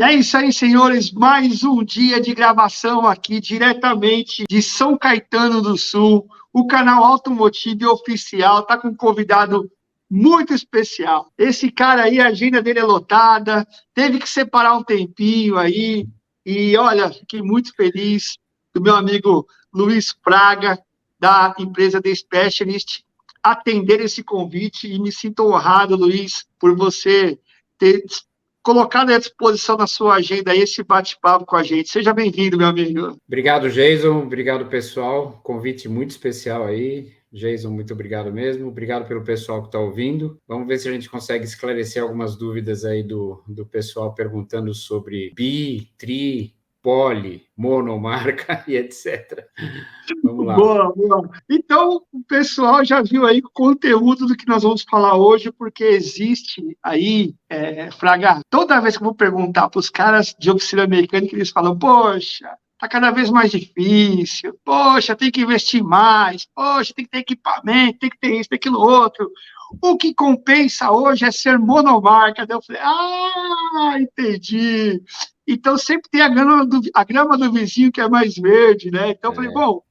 E é isso aí, senhores, mais um dia de gravação aqui diretamente de São Caetano do Sul. O canal Automotive Oficial está com um convidado muito especial. Esse cara aí, a agenda dele é lotada, teve que separar um tempinho aí. E olha, fiquei muito feliz do meu amigo Luiz Fraga, da empresa The Specialist, atender esse convite. E me sinto honrado, Luiz, por você ter colocado à disposição na sua agenda esse bate-papo com a gente. Seja bem-vindo, meu amigo. Obrigado, Jason. Obrigado, pessoal. Convite muito especial aí. Jason, muito obrigado mesmo. Obrigado pelo pessoal que está ouvindo. Vamos ver se a gente consegue esclarecer algumas dúvidas aí do pessoal perguntando sobre bi, tri, poli, monomarca e etc. Vamos lá. Boa, boa. Então, o pessoal já viu aí o conteúdo do que nós vamos falar hoje, porque existe aí, Fraga, toda vez que eu vou perguntar para os caras de oficina mecânica, eles falam, poxa, tá cada vez mais difícil, poxa, tem que investir mais, poxa, tem que ter equipamento, tem que ter isso, tem aquilo outro. O que compensa hoje é ser monomarca. Daí eu falei, entendi. Então, sempre tem a grama do vizinho que é mais verde, né? Então, eu falei, bom,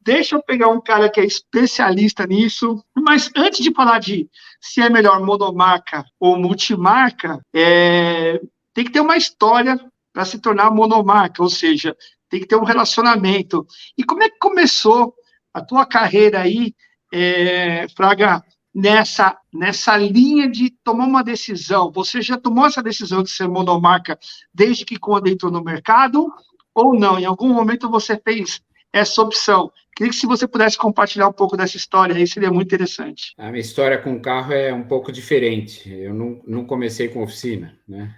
deixa eu pegar um cara que é especialista nisso. Mas antes de falar de se é melhor monomarca ou multimarca, tem que ter uma história para se tornar monomarca, ou seja, tem que ter um relacionamento. E como é que começou a tua carreira aí, Fraga, nessa linha de tomar uma decisão? Você já tomou essa decisão de ser monomarca desde que quando entrou no mercado ou não? Em algum momento você fez essa opção? Queria que se você pudesse compartilhar um pouco dessa história aí, seria muito interessante. A minha história com o carro é um pouco diferente. Eu não comecei com oficina, né?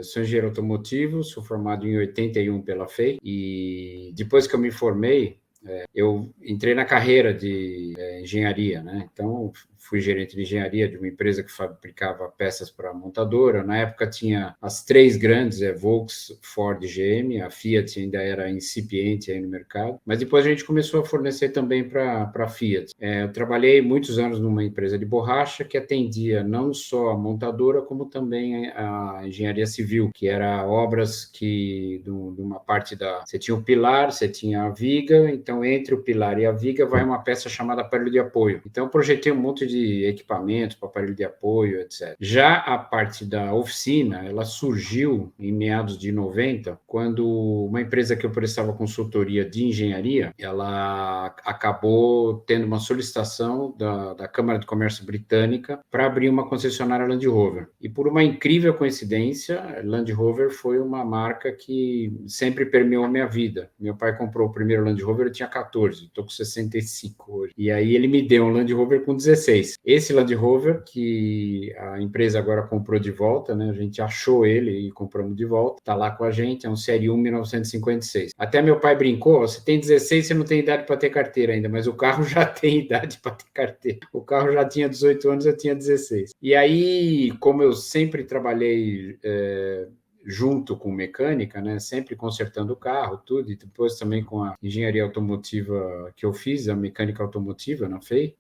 Sou engenheiro automotivo, sou formado em 81 pela FEI e depois que eu me formei, eu entrei na carreira de engenharia, né? Então, fui gerente de engenharia de uma empresa que fabricava peças para montadora. Na época tinha as três grandes, Volkswagen, Ford e GM. A Fiat ainda era incipiente aí no mercado. Mas depois a gente começou a fornecer também para a Fiat. Eu trabalhei muitos anos numa empresa de borracha que atendia não só a montadora, como também a engenharia civil, que era obras que, de uma parte da... Você tinha o pilar, você tinha a viga, então entre o pilar e a viga vai uma peça chamada aparelho de apoio. Então eu projetei um monte de equipamentos para aparelho de apoio, etc. Já a parte da oficina, ela surgiu em meados de 90, quando uma empresa que eu prestava consultoria de engenharia, ela acabou tendo uma solicitação da Câmara de Comércio Britânica para abrir uma concessionária Land Rover. E por uma incrível coincidência, Land Rover foi uma marca que sempre permeou a minha vida. Meu pai comprou o primeiro Land Rover, eu tinha 14, estou com 65 hoje. E aí ele me deu um Land Rover com 16. Esse Land Rover, que a empresa agora comprou de volta, né? A gente achou ele e compramos de volta, está lá com a gente, é um Série 1 1956. Até meu pai brincou, você tem 16, você não tem idade para ter carteira ainda, mas o carro já tem idade para ter carteira. O carro já tinha 18 anos, eu tinha 16. E aí, como eu sempre trabalhei... junto com mecânica, né, sempre consertando o carro, tudo, e depois também com a engenharia automotiva que eu fiz, a mecânica automotiva na FEI,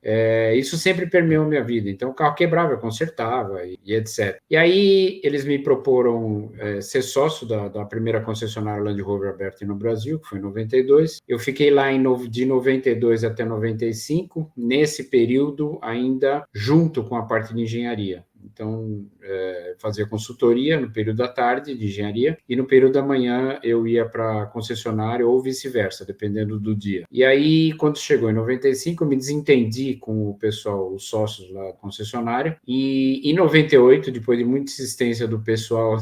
isso sempre permeou minha vida. Então, o carro quebrava, eu consertava e etc. E aí, eles me proporam ser sócio da primeira concessionária Land Rover aberta no Brasil, que foi em 92. Eu fiquei lá de 92 até 95, nesse período ainda junto com a parte de engenharia. Então, fazia consultoria no período da tarde de engenharia e no período da manhã eu ia para a concessionária ou vice-versa, dependendo do dia. E aí, quando chegou em 95, eu me desentendi com o pessoal, os sócios lá da concessionária, e em 98, depois de muita insistência do pessoal...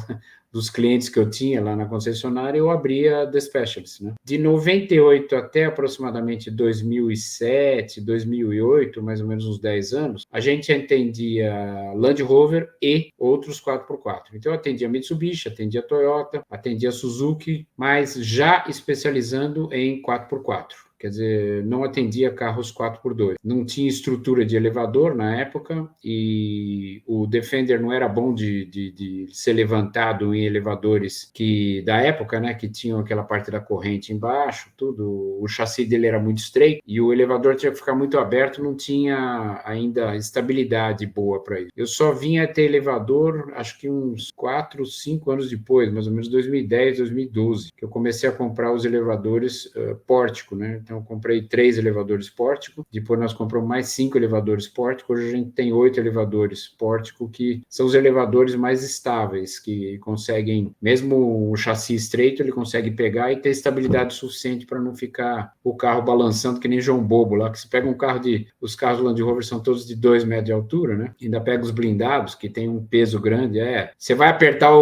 dos clientes que eu tinha lá na concessionária, eu abri a The Specialist, né? De 98 até aproximadamente 2007, 2008, mais ou menos uns 10 anos, a gente atendia Land Rover e outros 4x4. Então, eu atendia Mitsubishi, atendia Toyota, atendia Suzuki, mas já especializando em 4x4. quer dizer, não atendia carros 4x2. Não tinha estrutura de elevador na época e o Defender não era bom de ser levantado em elevadores que da época, né, que tinham aquela parte da corrente embaixo, tudo. O chassi dele era muito estreito e o elevador tinha que ficar muito aberto, não tinha ainda estabilidade boa para isso. Eu só vinha ter elevador, acho que uns 4, 5 anos depois, mais ou menos 2010, 2012, que eu comecei a comprar os elevadores pórtico, né? Então eu comprei 3 elevadores pórtico, depois nós compramos mais 5 elevadores pórtico, hoje a gente tem 8 elevadores pórtico, que são os elevadores mais estáveis, que conseguem, mesmo o chassi estreito, ele consegue pegar e ter estabilidade suficiente para não ficar o carro balançando que nem João Bobo lá, que você pega um carro os carros do Land Rover são todos de 2 metros de altura, né? Ainda pega os blindados, que tem um peso grande, você vai apertar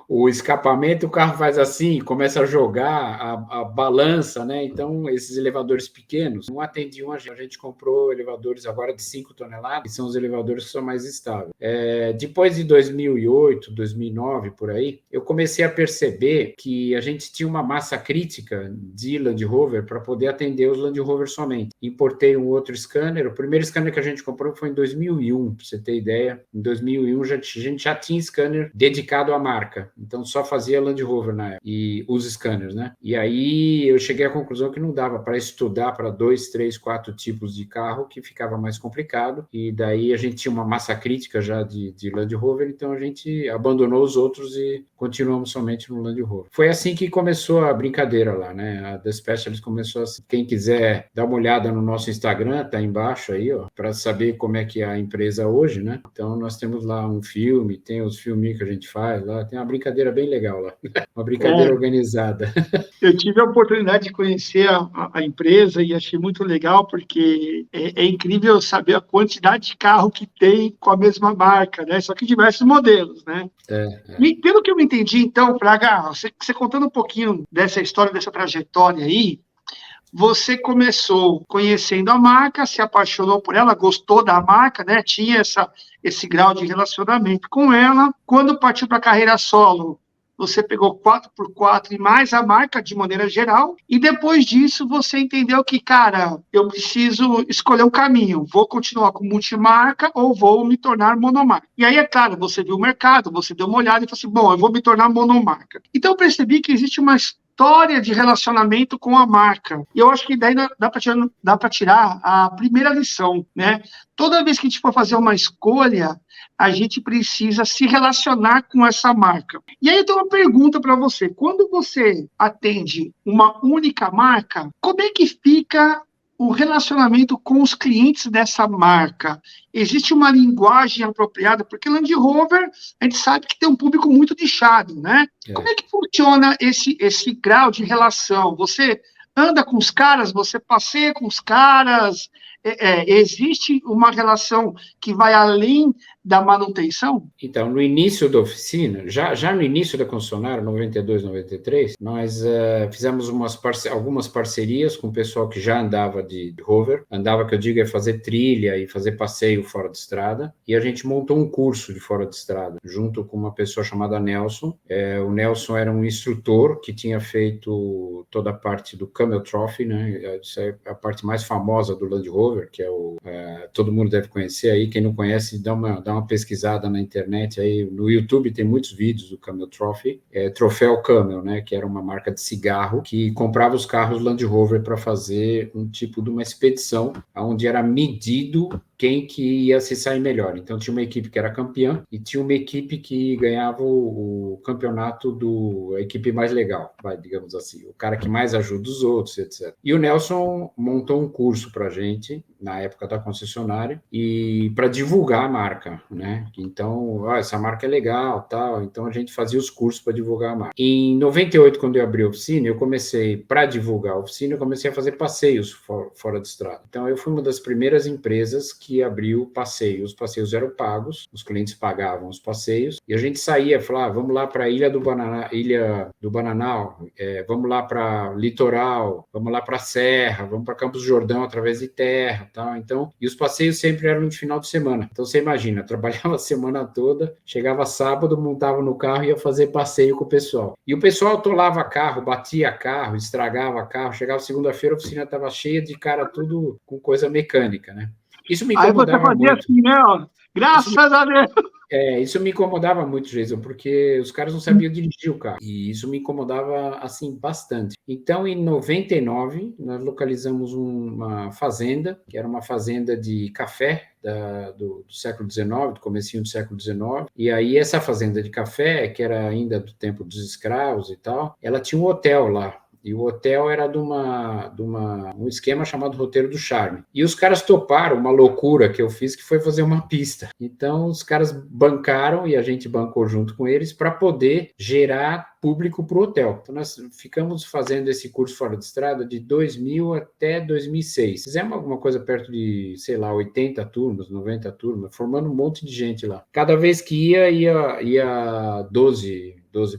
o escapamento, o carro faz assim, começa a jogar, a balança, né? Então, esses elevadores pequenos não atendiam a gente comprou elevadores agora de 5 toneladas, que são os elevadores que são mais estáveis. Depois de 2008, 2009, por aí, eu comecei a perceber que a gente tinha uma massa crítica de Land Rover para poder atender os Land Rover somente. Importei um outro scanner, o primeiro scanner que a gente comprou foi em 2001, para você ter ideia. Em 2001, a gente já tinha scanner dedicado à marca. Então só fazia Land Rover na época, e os scanners, né? E aí eu cheguei à conclusão que não dava para estudar para 2, 3, 4 tipos de carro, que ficava mais complicado, e daí a gente tinha uma massa crítica já de Land Rover, então a gente abandonou os outros e continuamos somente no Land Rover. Foi assim que começou a brincadeira lá, né? A The Specialist começou assim. Quem quiser dar uma olhada no nosso Instagram, tá embaixo aí, ó, para saber como é que é a empresa hoje, né? Então nós temos lá um filme, tem os filminhos que a gente faz lá, tem uma brincadeira bem legal lá, uma brincadeira organizada. Eu tive a oportunidade de conhecer a empresa e achei muito legal, porque é incrível saber a quantidade de carro que tem com a mesma marca, né? Só que diversos modelos, né? E pelo que eu entendi, então, Fraga, você contando um pouquinho dessa história, dessa trajetória aí, você começou conhecendo a marca, se apaixonou por ela, gostou da marca, né? Tinha esse grau de relacionamento com ela. Quando partiu para a carreira solo, você pegou 4x4 e mais a marca de maneira geral, e depois disso você entendeu que, cara, eu preciso escolher um caminho, vou continuar com multimarca ou vou me tornar monomarca. E aí, é claro, você viu o mercado, você deu uma olhada e falou assim, bom, eu vou me tornar monomarca. Então eu percebi que existe uma história de relacionamento com a marca. E eu acho que daí dá para tirar a primeira lição, né? Toda vez que a gente for fazer uma escolha, a gente precisa se relacionar com essa marca. E aí eu tenho uma pergunta para você. Quando você atende uma única marca, como é que fica o relacionamento com os clientes dessa marca? Existe uma linguagem apropriada? Porque Land Rover, a gente sabe que tem um público muito nichado, né? Como é que funciona esse grau de relação? Você anda com os caras, você passeia com os caras, existe uma relação que vai além da manutenção? Então, no início da oficina, já no início da concessionária, 92, 93, nós fizemos algumas parcerias com o pessoal que já andava de rover, que eu digo é fazer trilha e fazer passeio fora de estrada, e a gente montou um curso de fora de estrada, junto com uma pessoa chamada Nelson. O Nelson era um instrutor que tinha feito toda a parte do Camel Trophy, né? Isso é a parte mais famosa do Land Rover, que todo mundo deve conhecer aí, quem não conhece, dá uma pesquisada na internet, aí no YouTube tem muitos vídeos do Camel Trophy, Troféu Camel, né, que era uma marca de cigarro que comprava os carros Land Rover para fazer um tipo de uma expedição, onde era medido quem que ia se sair melhor. Então tinha uma equipe que era campeã e tinha uma equipe que ganhava o campeonato a equipe mais legal, digamos assim, o cara que mais ajuda os outros, etc. E o Nelson montou um curso para a gente, na época da concessionária, e para divulgar a marca, né? Então, essa marca é legal, tal. Então a gente fazia os cursos para divulgar a marca. Em 98, quando eu abri a oficina, eu comecei, para divulgar a oficina, eu comecei a fazer passeios fora de estrada. Então eu fui uma das primeiras empresas que abriu o passeio. Os passeios eram pagos, os clientes pagavam os passeios, e a gente saía, falava, vamos lá para a Ilha do Bananal, vamos lá para Litoral, vamos lá para a Serra, vamos para Campos do Jordão através de terra, tal. Então, e os passeios sempre eram de final de semana. Então, você imagina, eu trabalhava a semana toda, chegava sábado, montava no carro e ia fazer passeio com o pessoal. E o pessoal atolava carro, batia carro, estragava carro, chegava segunda-feira, a oficina estava cheia de cara tudo com coisa mecânica, né? Isso me Aí você incomodava fazia muito. assim, né? Ó, graças a Deus! Isso me incomodava muito, Jason, porque os caras não sabiam dirigir o carro. E isso me incomodava, assim, bastante. Então, em 99, nós localizamos uma fazenda, que era uma fazenda de café do século XIX, do comecinho do século XIX. E aí, essa fazenda de café, que era ainda do tempo dos escravos e tal, ela tinha um hotel lá. E o hotel era de um esquema chamado Roteiro do Charme. E os caras toparam uma loucura que eu fiz, que foi fazer uma pista. Então, os caras bancaram, e a gente bancou junto com eles, para poder gerar público para o hotel. Então, nós ficamos fazendo esse curso fora de estrada de 2000 até 2006. Fizemos alguma coisa perto de, sei lá, 80 turmas, 90 turmas, formando um monte de gente lá. Cada vez que ia 12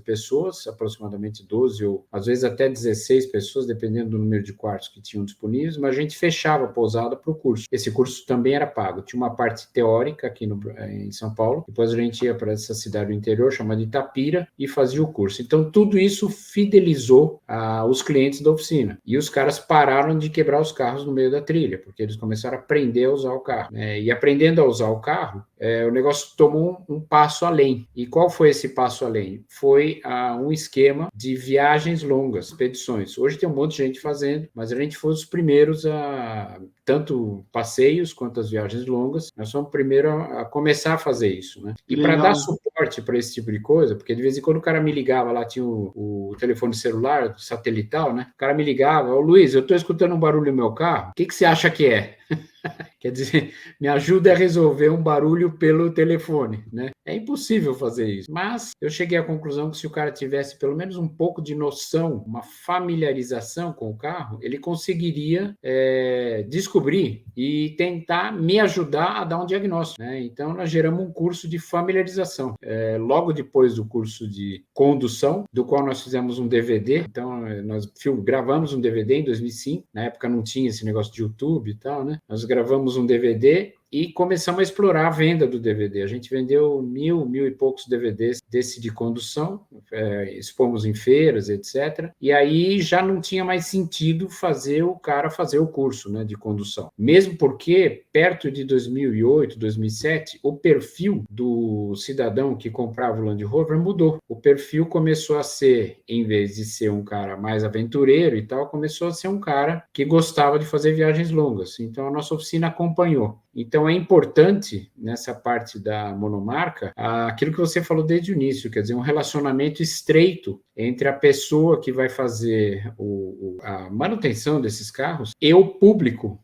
pessoas, aproximadamente 12, ou às vezes até 16 pessoas, dependendo do número de quartos que tinham disponíveis, mas a gente fechava a pousada para o curso. Esse curso também era pago. Tinha uma parte teórica aqui em São Paulo, depois a gente ia para essa cidade do interior, chamada Itapira, e fazia o curso. Então, tudo isso fidelizou os clientes da oficina. E os caras pararam de quebrar os carros no meio da trilha, porque eles começaram a aprender a usar o carro. E aprendendo a usar o carro, o negócio tomou um passo além. E qual foi esse passo além? Foi um esquema de viagens longas, expedições. Hoje tem um monte de gente fazendo, mas a gente foi os primeiros tanto passeios quanto as viagens longas, nós fomos o primeiro a começar a fazer isso, né? E para dar suporte para esse tipo de coisa, porque de vez em quando o cara me ligava, lá tinha o telefone celular, satelital, né? O cara me ligava, ô Luiz, eu estou escutando um barulho no meu carro, o que você acha que é? Quer dizer, me ajuda a resolver um barulho pelo telefone, né? É impossível fazer isso. Mas eu cheguei à conclusão que se o cara tivesse pelo menos um pouco de noção, uma familiarização com o carro, ele conseguiria descobrir e tentar me ajudar a dar um diagnóstico, né? Então, nós geramos um curso de familiarização. Logo depois do curso de condução, do qual nós fizemos um DVD. Então, nós gravamos um DVD em 2005. Na época não tinha esse negócio de YouTube e tal, né? Nós gravamos um DVD e começamos a explorar a venda do DVD. A gente vendeu 1.000 e poucos DVDs desse de condução, expomos em feiras, etc. E aí já não tinha mais sentido fazer o cara fazer o curso, né, de condução. Mesmo porque, perto de 2008, 2007, o perfil do cidadão que comprava o Land Rover mudou. O perfil começou a ser, em vez de ser um cara mais aventureiro e tal, começou a ser um cara que gostava de fazer viagens longas. Então, a nossa oficina acompanhou. Então, é importante, nessa parte da monomarca, aquilo que você falou desde o início, quer dizer, um relacionamento estreito entre a pessoa que vai fazer a manutenção desses carros e o público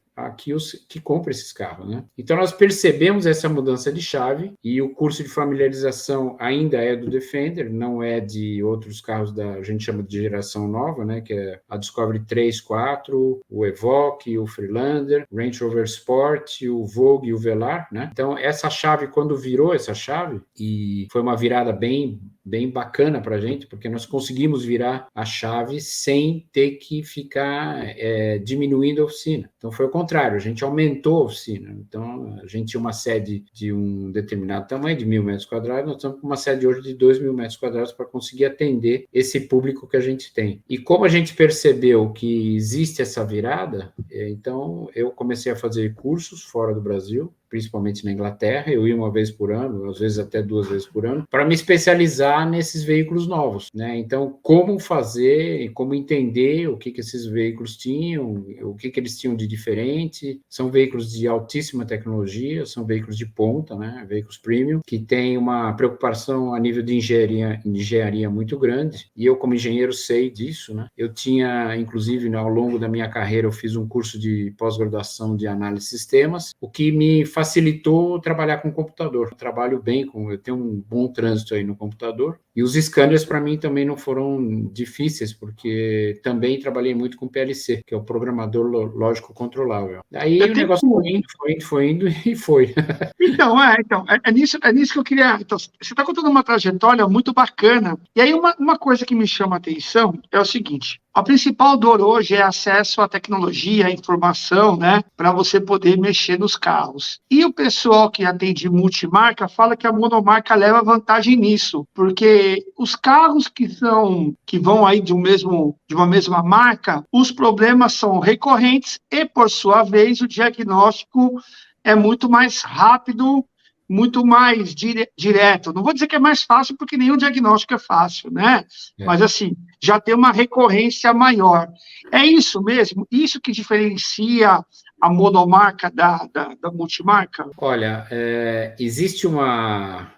que compra esses carros, né? Então, nós percebemos essa mudança de chave e o curso de familiarização ainda é do Defender, não é de outros carros a gente chama de geração nova, né? Que é a Discovery 3, 4, o Evoque, o Freelander, o Range Rover Sport, o Vogue e o Velar, né? Então, essa chave, quando virou essa chave, e foi uma virada bem bacana para a gente, porque nós conseguimos virar a chave sem ter que ficar diminuindo a oficina. Então, foi o contrário, a gente aumentou a oficina. Então, a gente tinha uma sede de um determinado tamanho, de 1.000 metros quadrados, nós estamos com uma sede hoje de 2.000 metros quadrados para conseguir atender esse público que a gente tem. E como a gente percebeu que existe essa virada, então eu comecei a fazer cursos fora do Brasil, principalmente na Inglaterra, eu ia uma vez por ano, às vezes até 2 vezes por ano, para me especializar nesses veículos novos, né? Então, como fazer e como entender o que esses veículos tinham, o que eles tinham de diferente. São veículos de altíssima tecnologia, são veículos de ponta, né? Veículos premium, que têm uma preocupação a nível de engenharia muito grande, e eu, como engenheiro, sei disso, né? Eu tinha, inclusive, ao longo da minha carreira, eu fiz um curso de pós-graduação de análise de sistemas, o que me facilitou facilitou trabalhar com computador. Eu trabalho bem eu tenho um bom trânsito aí no computador. E os scanners, para mim, também não foram difíceis, porque também trabalhei muito com PLC, que é o programador lógico controlável. Aí Eu o tenho. negócio foi indo e foi. É nisso que eu queria. Então, você está contando uma trajetória muito bacana. E aí, uma coisa que me chama a atenção é o seguinte: a principal dor hoje é acesso à tecnologia, à informação, né, para você poder mexer nos carros. E o pessoal que atende multimarca fala que a monomarca leva vantagem nisso, porque os carros que vão aí de uma mesma marca, os problemas são recorrentes e, por sua vez, o diagnóstico é muito mais rápido, muito mais direto. Não vou dizer que é mais fácil, porque nenhum diagnóstico é fácil, né? É. Mas, assim, já tem uma recorrência maior. É isso mesmo? Isso que diferencia a monomarca da multimarca? Olha, existe uma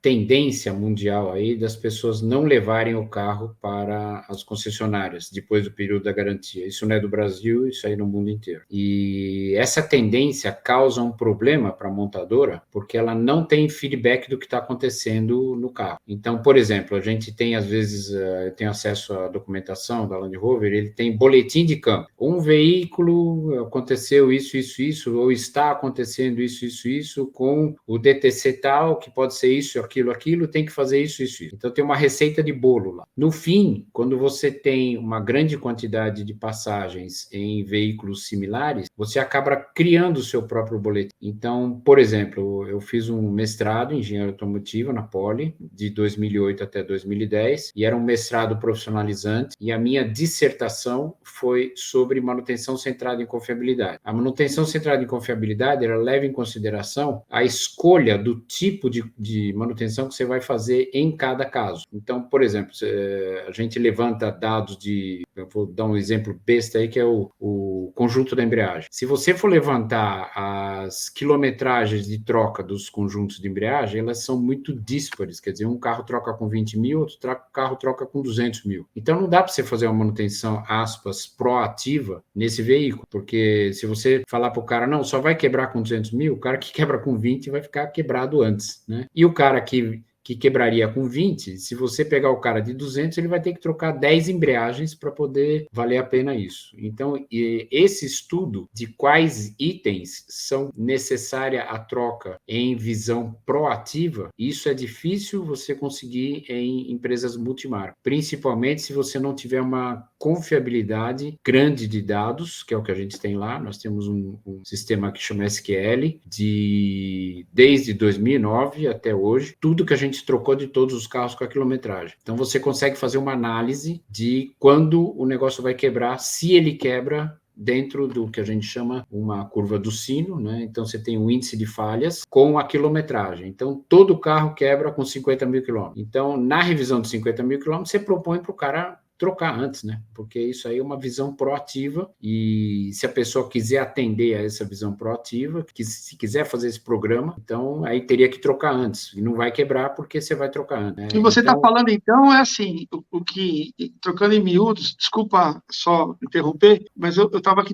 tendência mundial aí das pessoas não levarem o carro para as concessionárias depois do período da garantia. Isso não é do Brasil, isso aí no mundo inteiro. E essa tendência causa um problema para a montadora, porque ela não tem feedback do que está acontecendo no carro. Então, por exemplo, a gente tem, às vezes, tem acesso à documentação da Land Rover, ele tem boletim de campo. Um veículo aconteceu isso, ou está acontecendo isso, com o DTC tal, que pode ser isso, aquilo, tem que fazer isso. Então tem uma receita de bolo lá. No fim, quando você tem uma grande quantidade de passagens em veículos similares, você acaba criando o seu próprio boletim. Então, por exemplo, eu fiz um mestrado em engenharia automotiva na Poli, de 2008 até 2010, e era um mestrado profissionalizante, e a minha dissertação foi sobre manutenção centrada em confiabilidade. A manutenção centrada em confiabilidade, ela leva em consideração a escolha do tipo de manutenção que você vai fazer em cada caso. Então, por exemplo, a gente levanta dados eu vou dar um exemplo besta aí, que é o conjunto da embreagem. Se você for levantar as quilometragens de troca dos conjuntos de embreagem, elas são muito díspares, quer dizer, um carro troca com 20 mil, outro carro troca com 200 mil. Então, não dá para você fazer uma manutenção, aspas, proativa nesse veículo, porque se você falar para o cara, não, só vai quebrar com 200 mil, o cara que quebra com 20 vai ficar quebrado antes, né? E o cara que quebraria com 20, se você pegar o cara de 200, ele vai ter que trocar 10 embreagens para poder valer a pena isso. Então, esse estudo de quais itens são necessária a troca em visão proativa, isso é difícil você conseguir em empresas multimarca, principalmente se você não tiver uma confiabilidade grande de dados, que é o que a gente tem lá. Nós temos um sistema que chama SQL, desde 2009 até hoje, tudo que a gente trocou de todos os carros com a quilometragem. Então, você consegue fazer uma análise de quando o negócio vai quebrar, se ele quebra dentro do que a gente chama uma curva do sino, né? Então, você tem um índice de falhas com a quilometragem. Então, todo carro quebra com 50 mil quilômetros. Então, na revisão de 50 mil quilômetros, você propõe para o cara trocar antes, né? Porque isso aí é uma visão proativa, e se a pessoa quiser atender a essa visão proativa, que se quiser fazer esse programa, então aí teria que trocar antes, e não vai quebrar porque você vai trocar antes, né? O que você está Então, falando, então, é assim, trocando em miúdos, desculpa só interromper, mas eu estava aqui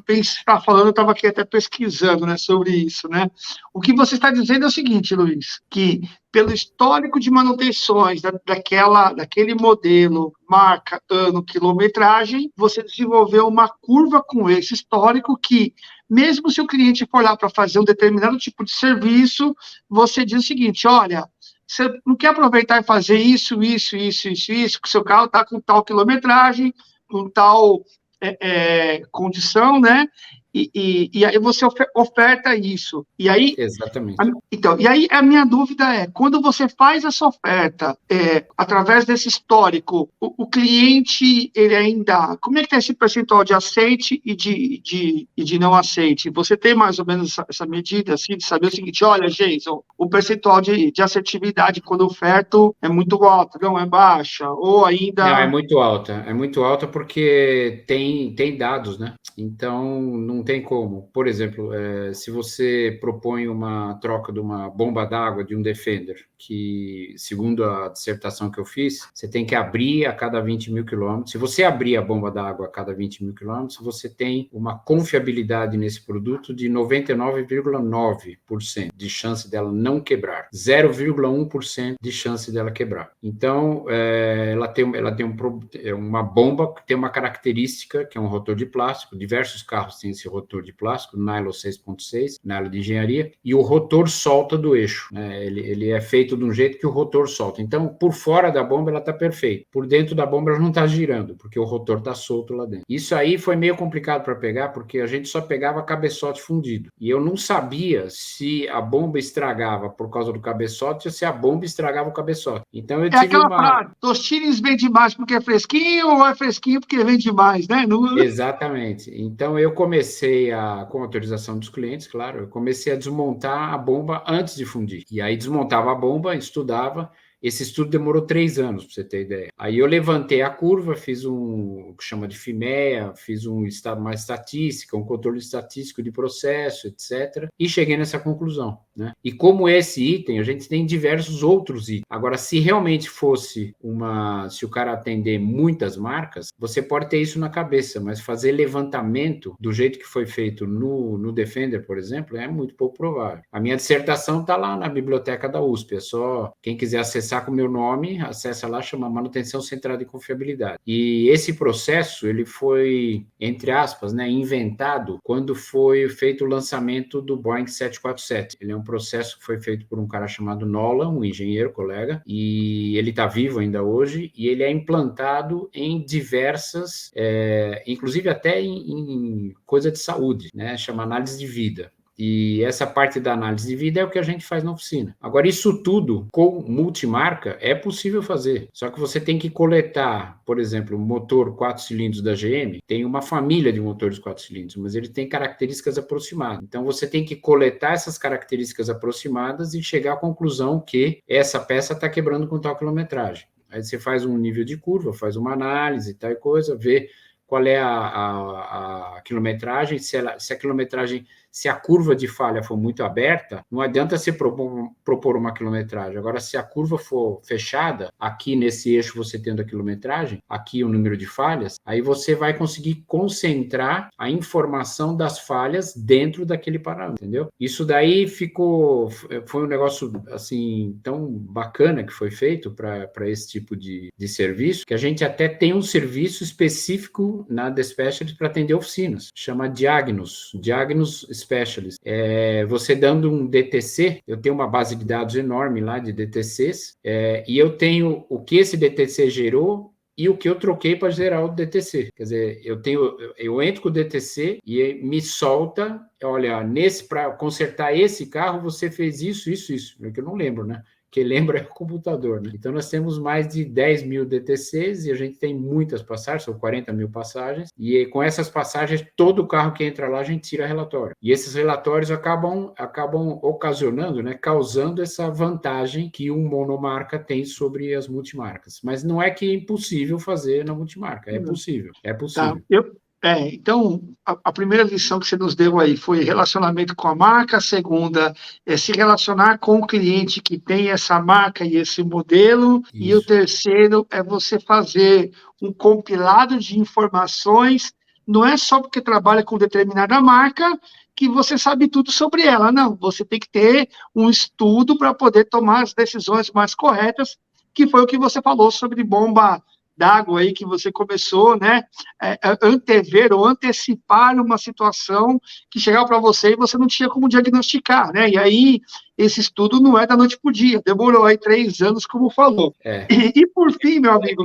falando, eu estava aqui até pesquisando, né, sobre isso, né? O que você está dizendo é o seguinte, Luiz, que pelo histórico de manutenções daquele modelo, marca, ano, quilometragem, você desenvolveu uma curva com esse histórico que, mesmo se o cliente for lá para fazer um determinado tipo de serviço, você diz o seguinte: olha, você não quer aproveitar e fazer isso, que o seu carro está com tal quilometragem, com tal condição, né? E aí você oferta isso. E aí, exatamente. então, e aí a minha dúvida é, quando você faz essa oferta, através desse histórico, o cliente, ele ainda, como é que está esse percentual de aceite e de não aceite? Você tem mais ou menos essa medida, assim, de saber o seguinte: olha, Jason, o percentual de assertividade quando oferto é muito alto, não é baixa, ou Não, ainda... é muito alta porque tem dados, né? Então, não tem como. Por exemplo, se você propõe uma troca de uma bomba d'água de um Defender, que, segundo a dissertação que eu fiz, você tem que abrir a cada 20 mil quilômetros. Se você abrir a bomba d'água a cada 20 mil quilômetros, você tem uma confiabilidade nesse produto de 99,9% de chance dela não quebrar, 0,1% de chance dela quebrar. Então, ela tem uma bomba que tem uma característica, que é um rotor de plástico. Diversos carros têm esse rotor de plástico, nylon 6.6, nylon de engenharia, e o rotor solta do eixo, né? Ele é feito de um jeito que o rotor solta. Então, por fora da bomba, ela está perfeita. Por dentro da bomba, ela não está girando, porque o rotor está solto lá dentro. Isso aí foi meio complicado para pegar, porque a gente só pegava cabeçote fundido. E eu não sabia se a bomba estragava por causa do cabeçote ou se a bomba estragava o cabeçote. Então, eu tive aquela frase, Tostines vem demais porque é fresquinho ou é fresquinho porque vem demais, né? Não... Exatamente. Então, eu comecei com autorização dos clientes, claro, eu comecei a desmontar a bomba antes de fundir. E aí desmontava a bomba, estudava. Esse estudo demorou 3 anos, para você ter ideia. Aí eu levantei a curva, fiz o que chama de FIMEA, fiz uma estatística, um controle estatístico de processo, etc. E cheguei nessa conclusão, né? E como esse item, a gente tem diversos outros itens. Agora, se realmente fosse se o cara atender muitas marcas, você pode ter isso na cabeça, mas fazer levantamento do jeito que foi feito no Defender, por exemplo, é muito pouco provável. A minha dissertação está lá na biblioteca da USP, é só quem quiser acessar com o meu nome, acessa lá, chama Manutenção Centrada em Confiabilidade. E esse processo, ele foi, entre aspas, né, inventado quando foi feito o lançamento do Boeing 747. Ele é um processo que foi feito por um cara chamado Nolan, um engenheiro, colega, e ele está vivo ainda hoje, e ele é implantado em diversas, inclusive até em coisa de saúde, né, chama análise de vida. E essa parte da análise de vida é o que a gente faz na oficina. Agora, isso tudo com multimarca é possível fazer. Só que você tem que coletar, por exemplo, o motor 4 cilindros da GM, tem uma família de motores 4 cilindros, mas ele tem características aproximadas. Então, você tem que coletar essas características aproximadas e chegar à conclusão que essa peça está quebrando com tal quilometragem. Aí você faz um nível de curva, faz uma análise e tal coisa, vê qual é a quilometragem, se a quilometragem, se a curva de falha for muito aberta, não adianta você propor uma quilometragem. Agora, se a curva for fechada, aqui nesse eixo você tendo a quilometragem, aqui o número de falhas, aí você vai conseguir concentrar a informação das falhas dentro daquele parâmetro, entendeu? Isso daí foi um negócio, assim, tão bacana que foi feito para esse tipo de serviço, que a gente até tem um serviço específico na The Specialist para atender oficinas, chama Diagnos Specialist. Você dando um DTC, eu tenho uma base de dados enorme lá de DTCs, e eu tenho o que esse DTC gerou e o que eu troquei para gerar o DTC. Quer dizer, eu entro com o DTC e me solta, olha, para consertar esse carro, você fez isso, que eu não lembro, né? Que lembra é o computador, né? Então, nós temos mais de 10 mil DTCs e a gente tem muitas passagens, são 40 mil passagens, e com essas passagens, todo carro que entra lá, a gente tira relatório. E esses relatórios acabam ocasionando, né, causando essa vantagem que um monomarca tem sobre as multimarcas. Mas não é que é impossível fazer na multimarca, é possível, é possível. Então, a primeira lição que você nos deu aí foi relacionamento com a marca, a segunda é se relacionar com o cliente que tem essa marca e esse modelo, isso. E o terceiro é você fazer um compilado de informações, não é só porque trabalha com determinada marca que você sabe tudo sobre ela, não, você tem que ter um estudo para poder tomar as decisões mais corretas, que foi o que você falou sobre bomba d'água aí que você começou, né, antever ou antecipar uma situação que chegava para você e você não tinha como diagnosticar, né, e aí esse estudo não é da noite para o dia, demorou aí 3 anos, como falou. E por fim, meu amigo...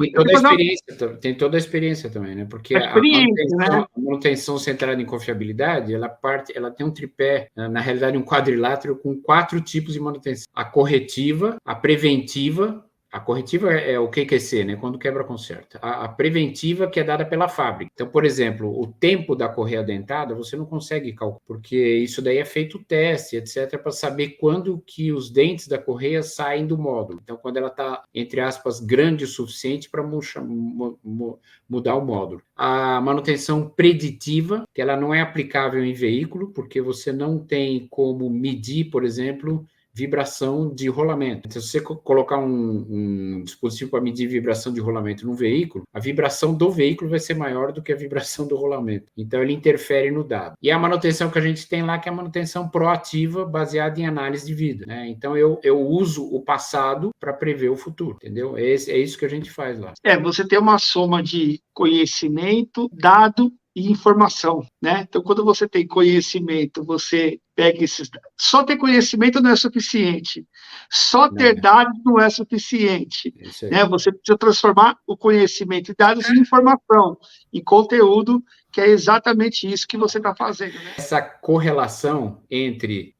Tem toda a experiência também, né, porque a manutenção centrada em confiabilidade, ela tem um tripé, na realidade um quadrilátero com 4 tipos de manutenção: a corretiva, a preventiva, A corretiva é o QQC, né? Quando quebra, conserta. A preventiva que é dada pela fábrica. Então, por exemplo, o tempo da correia dentada você não consegue calcular, porque isso daí é feito teste, etc., para saber quando que os dentes da correia saem do módulo. Então, quando ela está, entre aspas, grande o suficiente para mudar o módulo. A manutenção preditiva, que ela não é aplicável em veículo, porque você não tem como medir, por exemplo, vibração de rolamento. Então, se você colocar um dispositivo para medir vibração de rolamento no veículo, a vibração do veículo vai ser maior do que a vibração do rolamento. Então, ele interfere no dado. E a manutenção que a gente tem lá, que é a manutenção proativa, baseada em análise de vida, né? Então, eu uso o passado para prever o futuro, entendeu? É isso que a gente faz lá. Você tem uma soma de conhecimento, dado e informação, né? Então, quando você tem conhecimento, você pega esses... Só ter conhecimento não é suficiente. Só ter dados não é suficiente. Né? Você precisa transformar o conhecimento em dados em informação, em conteúdo, que é exatamente isso que você está fazendo. Né? Essa correlação entre...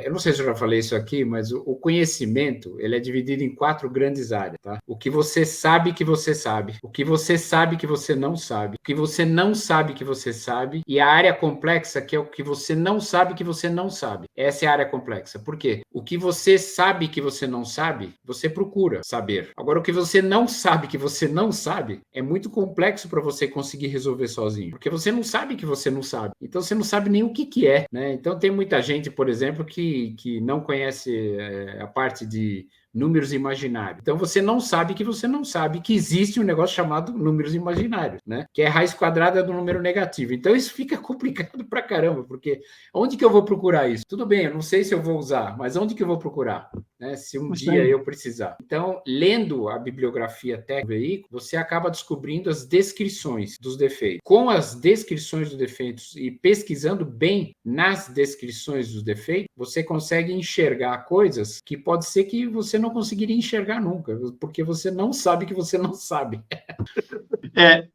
eu não sei se eu já falei isso aqui, mas o conhecimento ele é dividido em 4 grandes áreas. Tá? O que você sabe que você sabe, o que você sabe que você não sabe, o que você não sabe que você sabe, e a área complexa, que é o que você não sabe que você não sabe. Essa é a área complexa. Por quê? O que você sabe que você não sabe, você procura saber. Agora, o que você não sabe que você não sabe, é muito complexo para você conseguir resolver sozinho. Porque você não sabe que você não sabe. Então, você não sabe nem o que é, né? Então, tem muita gente, por exemplo, que não conhece a parte de números imaginários. Então, você não sabe que existe um negócio chamado números imaginários, né? Que é a raiz quadrada do número negativo. Então, isso fica complicado pra caramba, porque onde que eu vou procurar isso? Tudo bem, eu não sei se eu vou usar, mas onde que eu vou procurar? Né? Se um dia eu precisar. Então, lendo a bibliografia técnica do veículo, você acaba descobrindo as descrições dos defeitos. Com as descrições dos defeitos e pesquisando bem nas descrições dos defeitos, você consegue enxergar coisas que pode ser que você não conseguiria enxergar nunca, porque você não sabe que você não sabe.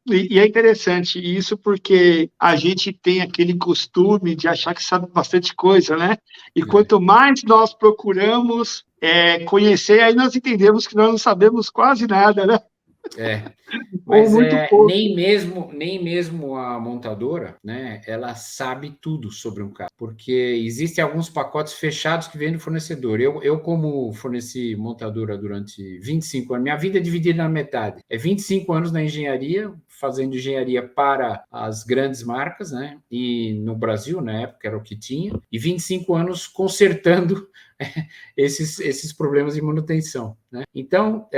E é interessante isso porque a gente tem aquele costume de achar que sabe bastante coisa, né? E quanto mais nós procuramos conhecer, aí nós entendemos que nós não sabemos quase nada, né? Mas nem mesmo a montadora, né, ela sabe tudo sobre um carro, porque existem alguns pacotes fechados que vêm do fornecedor. Eu como forneci montadora durante 25 anos, minha vida é dividida na metade. 25 anos na engenharia, fazendo engenharia para as grandes marcas, né, e no Brasil, na época, era o que tinha, e 25 anos consertando esses problemas de manutenção, né? Então,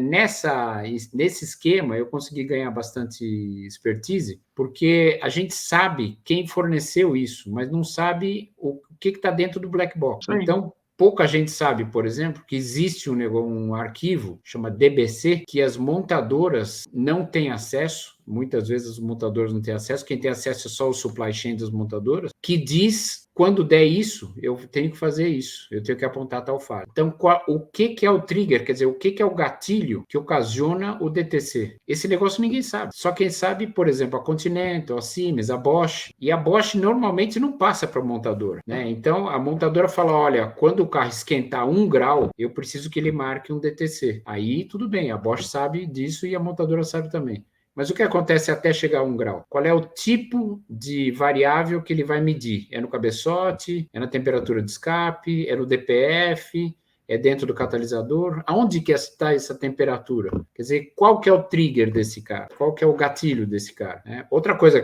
nesse esquema, eu consegui ganhar bastante expertise, porque a gente sabe quem forneceu isso, mas não sabe o que está dentro do black box. Sim. Então, pouca gente sabe, por exemplo, que existe um arquivo, chama DBC, que as montadoras não têm acesso. Muitas vezes os montadores não têm acesso, quem tem acesso é só o supply chain das montadoras, que diz, quando der isso, eu tenho que fazer isso, eu tenho que apontar tal falha. Então, o que é o trigger? Quer dizer, o que é o gatilho que ocasiona o DTC? Esse negócio ninguém sabe. Só quem sabe, por exemplo, a Continental, a Siemens, a Bosch. E a Bosch normalmente não passa para a montadora, né? Então, a montadora fala, olha, quando o carro esquentar 1 grau, eu preciso que ele marque um DTC. Aí, tudo bem, a Bosch sabe disso e a montadora sabe também. Mas o que acontece até chegar a 1 grau? Qual é o tipo de variável que ele vai medir? É no cabeçote? É na temperatura de escape? É no DPF? É dentro do catalisador? Aonde que está essa temperatura? Quer dizer, qual que é o trigger desse cara? Qual que é o gatilho desse cara? Outra coisa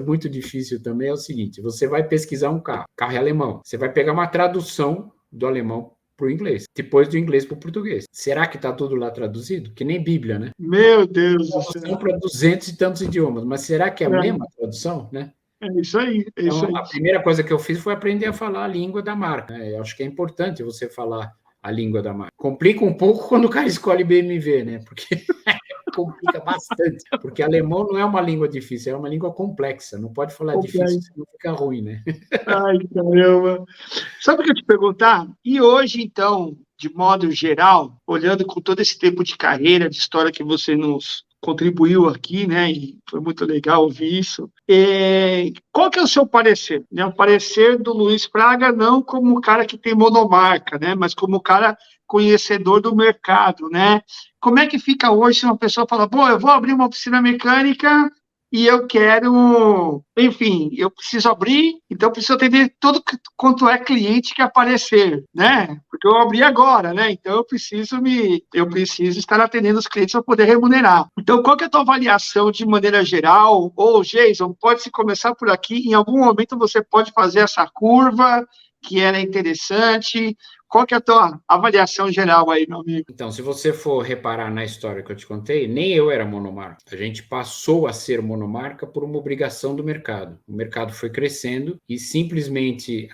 muito difícil também é o seguinte, você vai pesquisar um carro é alemão, você vai pegar uma tradução do alemão para o inglês, depois do inglês para o português. Será que está tudo lá traduzido? Que nem Bíblia, né? Meu Deus do céu. São para 200 e tantos idiomas, mas será que é a mesma tradução, né? É isso aí, Então, a primeira coisa que eu fiz foi aprender a falar a língua da marca. Eu acho que é importante você falar a língua da marca. Complica um pouco quando o cara escolhe BMW, né? Porque complica bastante, porque alemão não é uma língua difícil, é uma língua complexa, não pode falar difícil, senão fica ruim, né? Ai, caramba! Sabe o que eu te perguntar? E hoje, então, de modo geral, olhando com todo esse tempo de carreira, de história que você nos contribuiu aqui, né? E foi muito legal ouvir isso. Qual que é o seu parecer? Né? O parecer do Luiz Fraga não como um cara que tem monomarca, né? Mas como um cara conhecedor do mercado, né? Como é que fica hoje se uma pessoa fala, pô, eu vou abrir uma oficina mecânica e eu quero, enfim, eu preciso abrir, então eu preciso atender todo quanto é cliente que aparecer, né? Porque eu abri agora, né? Então eu preciso estar atendendo os clientes para poder remunerar. Então, qual que é a tua avaliação de maneira geral? Ou, Jason, pode-se começar por aqui, em algum momento você pode fazer essa curva, que era interessante. Qual que é a tua avaliação geral aí, meu amigo? Então, se você for reparar na história que eu te contei, nem eu era monomarca. A gente passou a ser monomarca por uma obrigação do mercado. O mercado foi crescendo e simplesmente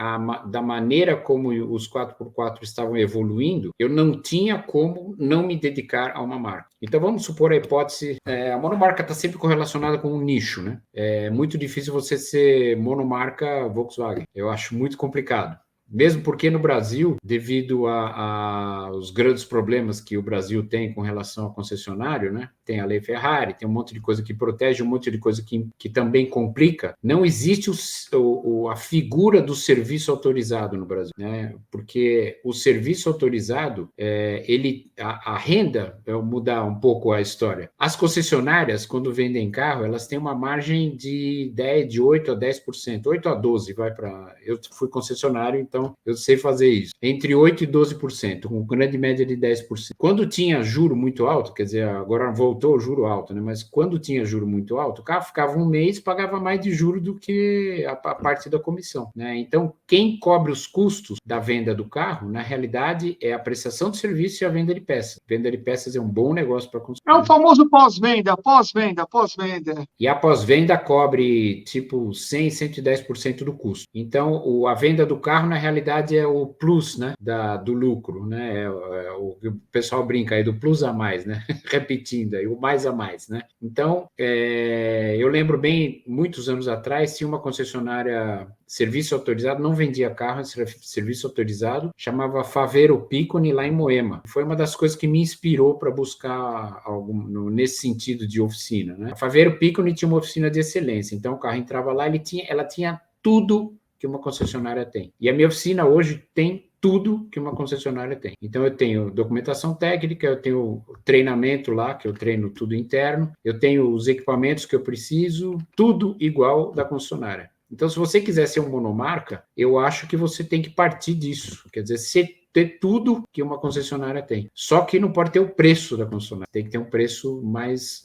da maneira como os 4x4 estavam evoluindo, eu não tinha como não me dedicar a uma marca. Então, vamos supor a hipótese, a monomarca está sempre correlacionada com um nicho, né? É muito difícil você ser monomarca Volkswagen. Eu acho muito complicado. Mesmo porque no Brasil, devido aos grandes problemas que o Brasil tem com relação ao concessionário, né? Tem a lei Ferrari, tem um monte de coisa que protege, um monte de coisa que também complica. Não existe a figura do serviço autorizado no Brasil, né? Porque o serviço autorizado, a renda, eu vou mudar um pouco a história. As concessionárias, quando vendem carro, elas têm uma margem de 8 a 10%, 8 a 12%, vai para... Eu fui concessionário, então eu sei fazer isso. Entre 8% e 12%, com grande média de 10%. Quando tinha juro muito alto, quer dizer, agora voltou o juro alto, né? Mas quando tinha juro muito alto, o carro ficava um mês, pagava mais de juro do que a parte da comissão, né? Então, quem cobre os custos da venda do carro, na realidade, é a prestação de serviço e a venda de peças. Venda de peças é um bom negócio para consumir. É o famoso pós-venda, pós-venda, pós-venda. E a pós-venda cobre tipo 100, 110% do custo. Então, a venda do carro, na realidade, é o plus, né, do lucro, né? O pessoal brinca aí do plus a mais, né? Repetindo aí, o mais a mais, né? Então, eu lembro bem, muitos anos atrás, tinha uma concessionária serviço autorizado, não vendia carro, era serviço autorizado, chamava Favero Piccoli lá em Moema. Foi uma das coisas que me inspirou para buscar algo nesse sentido de oficina, né? A Favero Piccoli tinha uma oficina de excelência, então o carro entrava lá, ela tinha tudo que uma concessionária tem. E a minha oficina hoje tem tudo que uma concessionária tem. Então, eu tenho documentação técnica, eu tenho treinamento lá, que eu treino tudo interno, eu tenho os equipamentos que eu preciso, tudo igual da concessionária. Então, se você quiser ser um monomarca, eu acho que você tem que partir disso. Quer dizer, ter tudo que uma concessionária tem. Só que não pode ter o preço da concessionária. Tem que ter um preço mais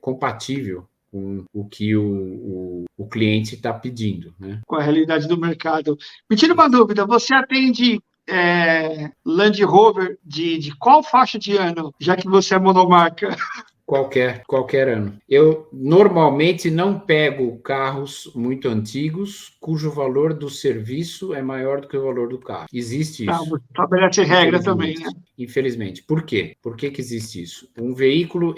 compatível com o que o cliente está pedindo, né? Com a realidade do mercado. Me tira uma dúvida, você atende Land Rover de qual faixa de ano, já que você é monomarca? Qualquer ano. Eu normalmente não pego carros muito antigos cujo valor do serviço é maior do que o valor do carro. Existe isso. Estabelece regra também, né? Infelizmente. Por quê? Por que existe isso? Um veículo,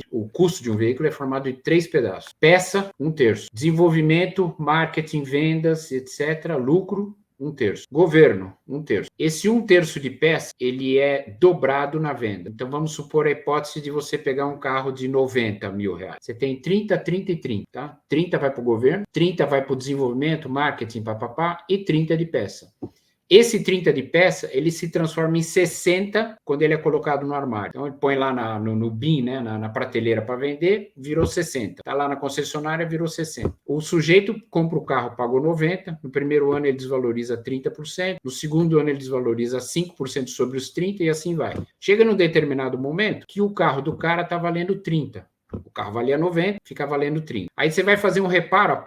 o custo de um veículo é formado de 3 pedaços. Peça, 1/3. Desenvolvimento, marketing, vendas, etc. Lucro, 1/3. Governo, 1/3. Esse 1/3 de peça, ele é dobrado na venda. Então, vamos supor a hipótese de você pegar um carro de 90 mil reais. Você tem 30, 30 e 30, tá? 30 vai para o governo, 30 vai para o desenvolvimento, marketing, papapá, e 30 de peça. Esse 30 de peça, ele se transforma em 60 quando ele é colocado no armário. Então, ele põe lá no bin, né, na prateleira para vender, virou 60. Está lá na concessionária, virou 60. O sujeito compra o carro, pagou 90. No primeiro ano, ele desvaloriza 30%. No segundo ano, ele desvaloriza 5% sobre os 30% e assim vai. Chega num determinado momento que o carro do cara está valendo 30. O carro valia 90, fica valendo 30. Aí você vai fazer um reparo,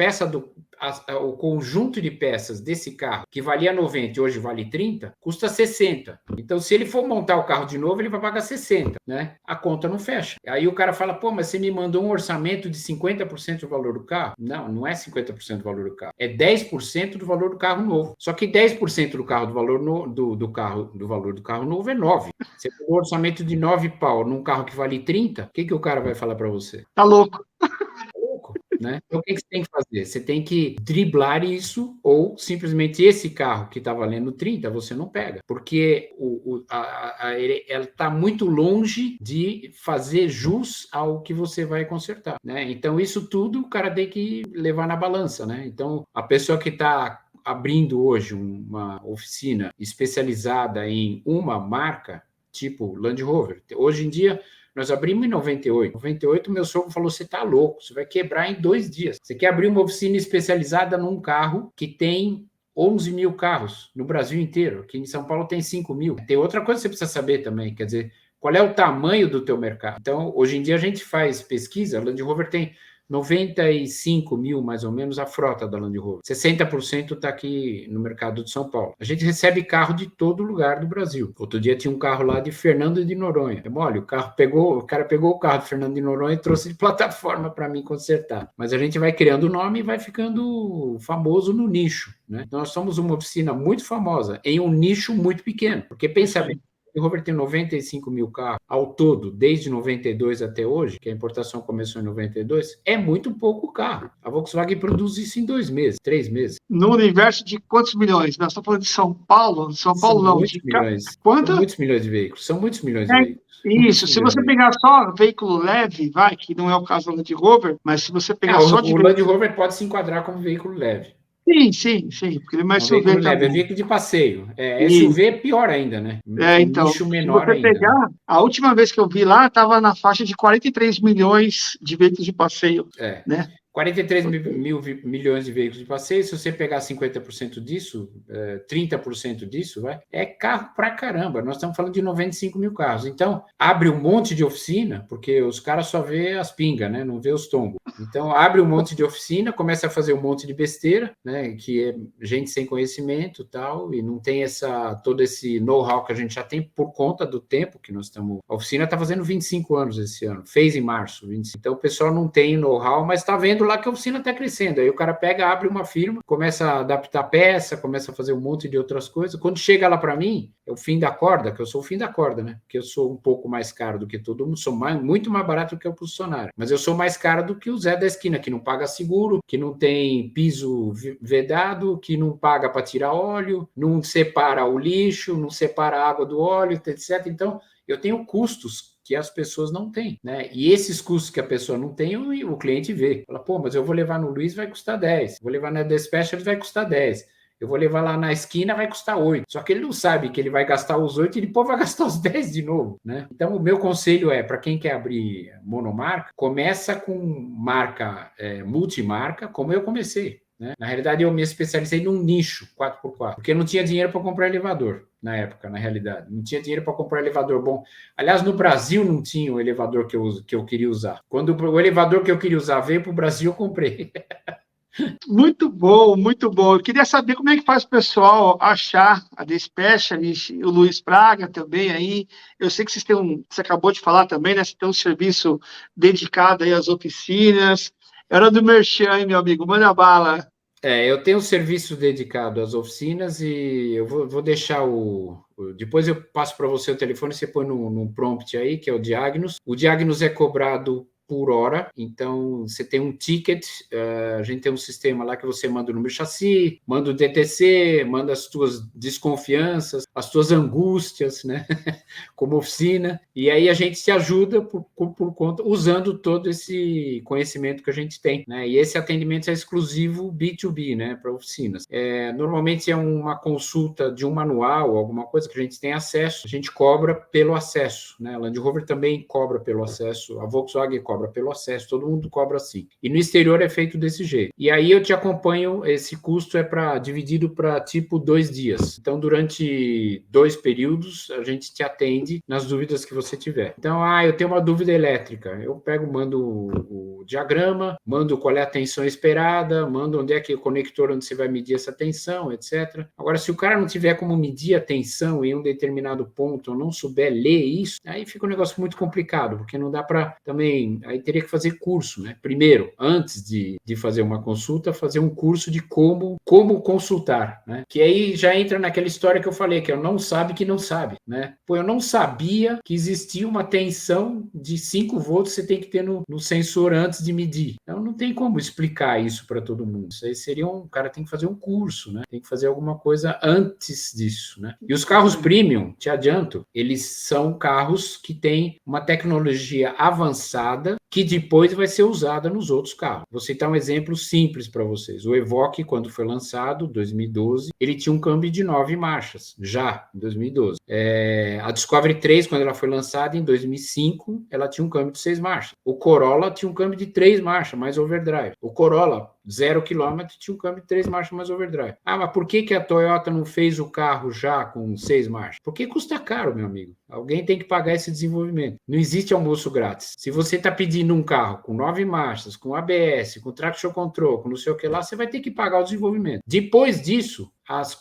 o conjunto de peças desse carro, que valia 90 e hoje vale 30, custa 60. Então, se ele for montar o carro de novo, ele vai pagar 60, né? A conta não fecha. Aí o cara fala, pô, mas você me mandou um orçamento de 50% do valor do carro? Não é 50% do valor do carro. É 10% do valor do carro novo. Só que 10% do carro do valor do valor do carro novo é 9. Você pegou um orçamento de 9 pau num carro que vale 30, o que o cara vai falar para você? Tá louco. né? Então, o que você tem que fazer? Você tem que driblar isso ou simplesmente esse carro que está valendo 30, você não pega, porque ela está muito longe de fazer jus ao que você vai consertar, né? Então, isso tudo o cara tem que levar na balança, né? Então, a pessoa que está abrindo hoje uma oficina especializada em uma marca, tipo Land Rover, hoje em dia nós abrimos em 98. Em 98, meu sogro falou: você tá louco, você vai quebrar em 2 dias. Você quer abrir uma oficina especializada num carro que tem 11 mil carros no Brasil inteiro. Aqui em São Paulo tem 5 mil. Tem outra coisa que você precisa saber também, quer dizer, qual é o tamanho do teu mercado. Então, hoje em dia a gente faz pesquisa, a Land Rover tem 95 mil, mais ou menos, a frota da Land Rover. 60% está aqui no mercado de São Paulo. A gente recebe carro de todo lugar do Brasil. Outro dia tinha um carro lá de Fernando de Noronha. Olha, o cara pegou o carro de Fernando de Noronha e trouxe de plataforma para mim consertar. Mas a gente vai criando o nome e vai ficando famoso no nicho, né? Então, nós somos uma oficina muito famosa em um nicho muito pequeno. Porque pensa bem, o Rover tem 95 mil carros ao todo, desde 92 até hoje, que a importação começou em 92, é muito pouco carro. A Volkswagen produz isso em 2 meses, 3 meses. No universo de quantos milhões? Nós estamos falando de São Paulo? São São Paulo não, muitos milhões. Quanto? São muitos milhões de veículos. São muitos milhões de veículos. Isso, se você pegar só veículo leve, vai, que não é o caso do Land Rover, mas se você pegar só de o Land Rover pode se enquadrar como veículo leve. Sim, porque ele é mais SUV também. É veículo de passeio. SUV é pior ainda, né? Então, nicho menor ainda. Se você pegar, né? A última vez que eu vi lá, estava na faixa de 43 milhões de veículos de passeio. Né? 43 milhões de veículos de passeio, se você pegar 50% disso, 30% disso, é carro pra caramba. Nós estamos falando de 95 mil carros. Então, abre um monte de oficina, porque os caras só vê as pingas, né? Não vê os tombos. Então, abre um monte de oficina, começa a fazer um monte de besteira, né? Que é gente sem conhecimento e tal, e não tem todo esse know-how que a gente já tem por conta do tempo que nós estamos... A oficina está fazendo 25 anos esse ano, fez em março. 25. Então, o pessoal não tem know-how, mas está vendo lá que a oficina está crescendo. Aí o cara pega, abre uma firma, começa a adaptar peça, começa a fazer um monte de outras coisas. Quando chega lá para mim, é o fim da corda, que eu sou o fim da corda, né? Porque eu sou um pouco mais caro do que todo mundo, sou muito mais barato do que o funcionário. Mas eu sou mais caro do que o Zé da esquina, que não paga seguro, que não tem piso vedado, que não paga para tirar óleo, não separa o lixo, não separa a água do óleo, etc. Então, eu tenho custos que as pessoas não têm, né? E esses custos que a pessoa não tem, o cliente vê. Fala, pô, mas eu vou levar no Luiz, vai custar 10. Vou levar na The Specialist, vai custar 10. Eu vou levar lá na esquina, vai custar 8. Só que ele não sabe que ele vai gastar os 8 e depois vai gastar os 10 de novo, né? Então, o meu conselho é, para quem quer abrir monomarca, começa com marca multimarca, como eu comecei. Né? Na realidade, eu me especializei num nicho 4x4, porque eu não tinha dinheiro para comprar elevador na época, na realidade. Não tinha dinheiro para comprar elevador bom. Aliás, no Brasil não tinha o elevador que eu queria usar. Quando o elevador que eu queria usar veio para o Brasil, eu comprei. Muito bom, muito bom. Eu queria saber como é que faz o pessoal achar a The Specialist, o Luiz Braga também aí. Eu sei que vocês têm você acabou de falar também, né? Você tem um serviço dedicado aí às oficinas. É hora do merchan, hein, meu amigo? Manda bala. Eu tenho um serviço dedicado às oficinas e eu vou deixar depois eu passo para você o telefone, você põe no prompt aí, que é o Diagnos. O Diagnos é cobrado por hora, então você tem um ticket, a gente tem um sistema lá que você manda o número de chassi, manda o DTC, manda as tuas desconfianças, as tuas angústias, né, como oficina, e aí a gente te ajuda por conta, usando todo esse conhecimento que a gente tem, né, e esse atendimento é exclusivo B2B, né, para oficinas. Normalmente é uma consulta de um manual, alguma coisa que a gente tem acesso, a gente cobra pelo acesso, né, a Land Rover também cobra pelo acesso, a Volkswagen cobra pelo acesso, todo mundo cobra assim. E no exterior é feito desse jeito. E aí eu te acompanho, esse custo é dividido para tipo 2 dias. Então, durante 2 períodos, a gente te atende nas dúvidas que você tiver. Então, eu tenho uma dúvida elétrica. Eu mando o diagrama, mando qual é a tensão esperada, mando onde é que é o conector onde você vai medir essa tensão, etc. Agora, se o cara não tiver como medir a tensão em um determinado ponto, ou não souber ler isso, aí fica um negócio muito complicado, porque não dá para também... aí teria que fazer curso, né? Primeiro, antes de fazer uma consulta, fazer um curso de como consultar, né? Que aí já entra naquela história que eu falei, que eu não sabe que não sabe, né? Pô, eu não sabia que existia uma tensão de 5 volts que você tem que ter no sensor antes de medir. Então não tem como explicar isso para todo mundo. Isso aí seria o cara tem que fazer um curso, né? Tem que fazer alguma coisa antes disso, né? E os carros premium, te adianto, eles são carros que têm uma tecnologia avançada que depois vai ser usada nos outros carros. Vou citar um exemplo simples para vocês. O Evoque, quando foi lançado, 2012, ele tinha um câmbio de 9 marchas, já em 2012. A Discovery 3, quando ela foi lançada, em 2005, ela tinha um câmbio de 6 marchas. O Corolla tinha um câmbio de 3 marchas, mais overdrive. O Corolla, 0 km, tinha um câmbio de 3 marchas mais overdrive. Ah, mas por que a Toyota não fez o carro já com 6 marchas? Porque custa caro, meu amigo. Alguém tem que pagar esse desenvolvimento. Não existe almoço grátis. Se você está pedindo um carro com 9 marchas, com ABS, com traction control, com não sei o que lá, você vai ter que pagar o desenvolvimento. Depois disso, as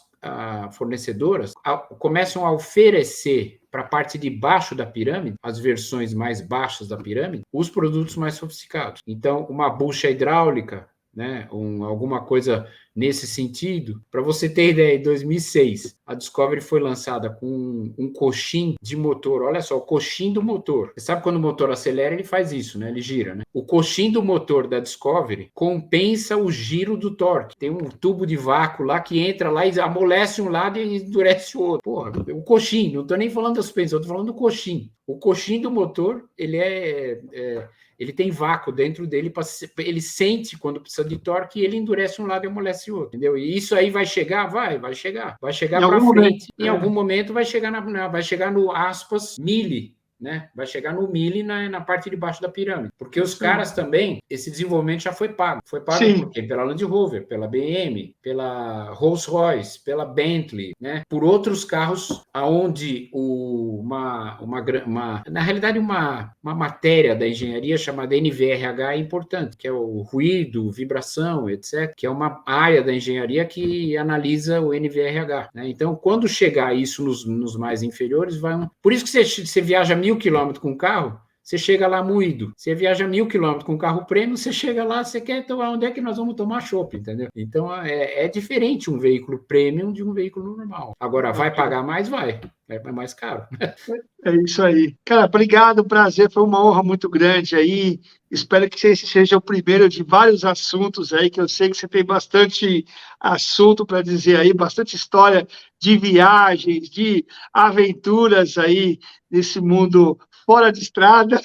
fornecedoras começam a oferecer para a parte de baixo da pirâmide, as versões mais baixas da pirâmide, os produtos mais sofisticados. Então, uma bucha hidráulica, né, alguma coisa nesse sentido. Para você ter ideia, em 2006, a Discovery foi lançada com um coxim de motor. Olha só, o coxim do motor. Você sabe quando o motor acelera, ele faz isso, né? Ele gira, né? O coxim do motor da Discovery compensa o giro do torque. Tem um tubo de vácuo lá que entra lá e amolece um lado e endurece o outro. Porra, o coxim, não estou nem falando da suspensão, estou falando do coxim. O coxim do motor, ele tem vácuo dentro dele, ele sente quando precisa de torque e ele endurece um lado e amolece o outro, entendeu? E isso aí vai chegar? Vai chegar para frente. Em algum momento vai chegar vai chegar no aspas mili, né? Vai chegar no mili na parte de baixo da pirâmide. Porque os caras também, esse desenvolvimento já foi pago. Foi pago por quê? Pela Land Rover, pela BM, pela Rolls-Royce, pela Bentley, né? Por outros carros aonde na realidade uma matéria da engenharia chamada NVRH é importante, que é o ruído, vibração, etc., que é uma área da engenharia que analisa o NVRH, né? Então, quando chegar isso nos mais inferiores, por isso que você viaja 1.000 quilômetros com o carro, você chega lá moído. Você viaja 1.000 quilômetros com carro premium, você chega lá, você quer tomar, onde é que nós vamos tomar chopp, entendeu? Então, é diferente um veículo premium de um veículo normal. Agora, vai pagar mais? Vai. É mais caro. É isso aí. Cara, obrigado, prazer, foi uma honra muito grande aí. Espero que esse seja o primeiro de vários assuntos aí, que eu sei que você tem bastante assunto para dizer aí, bastante história de viagens, de aventuras aí nesse mundo fora de estrada.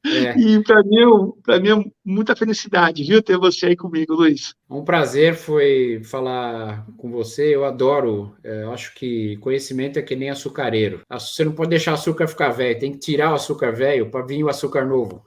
E para mim é muita felicidade, viu, ter você aí comigo, Luiz. Um prazer foi falar com você. Eu adoro. Eu acho que conhecimento é que nem açucareiro. Você não pode deixar o açúcar ficar velho. Tem que tirar o açúcar velho para vir o açúcar novo.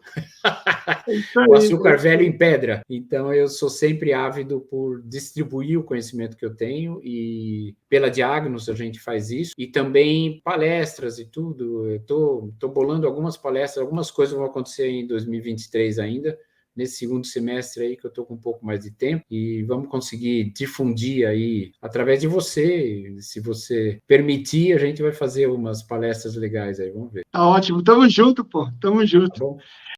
O açúcar velho em pedra. Então, eu sou sempre ávido por distribuir o conhecimento que eu tenho e pela Diagnose a gente faz isso. E também palestras e tudo. Eu tô bolando algumas palestras, algumas coisas vão acontecer em 2023 ainda, nesse segundo semestre aí que eu estou com um pouco mais de tempo e vamos conseguir difundir aí através de você. Se você permitir, a gente vai fazer umas palestras legais aí, vamos ver. Tá ótimo, tamo junto, pô, tamo junto. Tá bom?